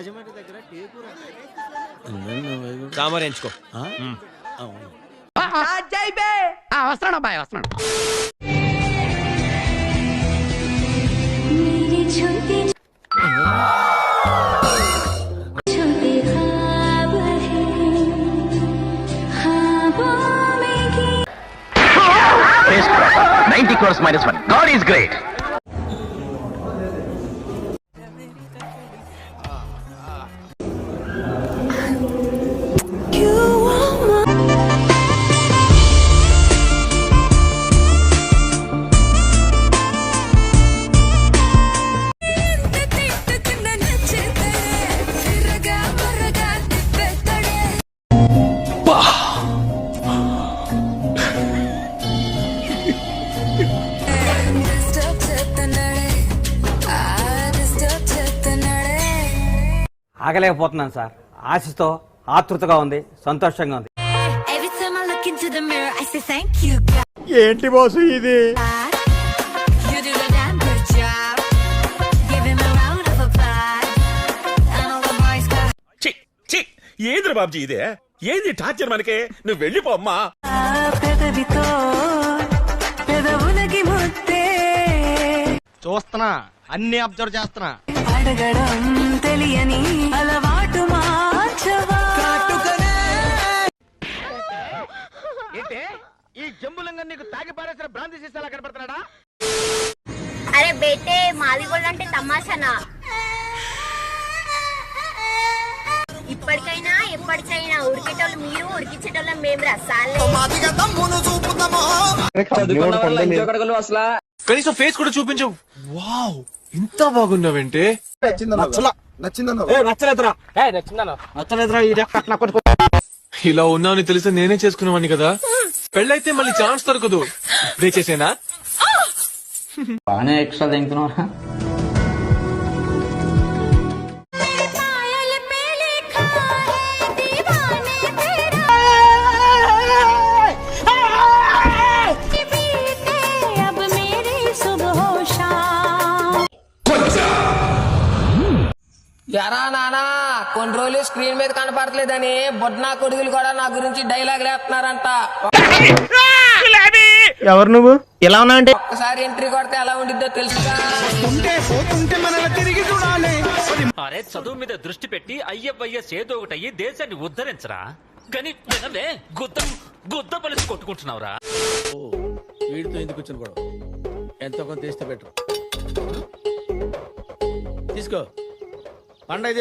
రాజమండ్రి దగ్గర టేకూర సాంబార్ ఎంచుకో. వస్తున్నాడు అబ్బాయి వస్తున్నాడు. -1. God is great. ఆగలేకపోతున్నాను సార్. ఆశతో ఆతృతగా ఉంది, సంతోషంగా ఉంది. ఏంటి బాసు ఇది? ఏంద్ర బాబ్జీ ఇదే? ఏంది టార్చర్ మనకే? నువ్వు వెళ్ళిపో అమ్మా. చూస్తున్నా, అన్ని అబ్జర్వ్ చేస్తున్నా. అడగడం తెలియని అలవాటు ఏంటే ఈ జంబులంగా నీకు తాగి పారేసిన బ్రాంతి సీసాలా కనపడుతున్నాడా? అరే బేటే మాది కూడా అంటే తమాషానా? ఇప్పటికైనా ఎప్పటికైనా ఉరికేటోళ్ళు మీరు, ఉరికించేటోళ్ళం మేము. రసాలే కనీసం ఫేస్ కూడా చూపించవు. వావ్, ఇంత బాగున్నావంటే. ఇలా ఉన్నావని తెలిస్తే నేనే చేసుకునేవాడిని కదా. పెళ్ళైతే మళ్ళీ ఛాన్స్ దొరకదు. చేసేనా? బాగానే ఎక్స్ట్రా తింటున్నారా? ఎరా నానా, కొన్ని రోజులు స్క్రీన్ మీద కనపడలేదని బొడ్నా కొడుకులు కూడా నా గురించి డైలాగ్ లేస్తున్నారంట. ఎవరు నువ్వు? ఎలా ఉన్నావంటే ఒకసారి ఎంట్రీ కొడితే ఎలా ఉండిద్దో తెలుసుగా. అరే చదువు మీద దృష్టి పెట్టి అయ్యవయ్యస్ ఏదో ఒకటి అయ్యి దేశాన్ని ఉద్ధరించరా. కానీ వినలే, గుద్ద పలిసి కొట్టుకుంటున్నావురా. వీడితో ఎందుకు వచ్చిన గొడవ? ఎంతో కొంత తీస్తే బెటర్. తీసుకో పండగ.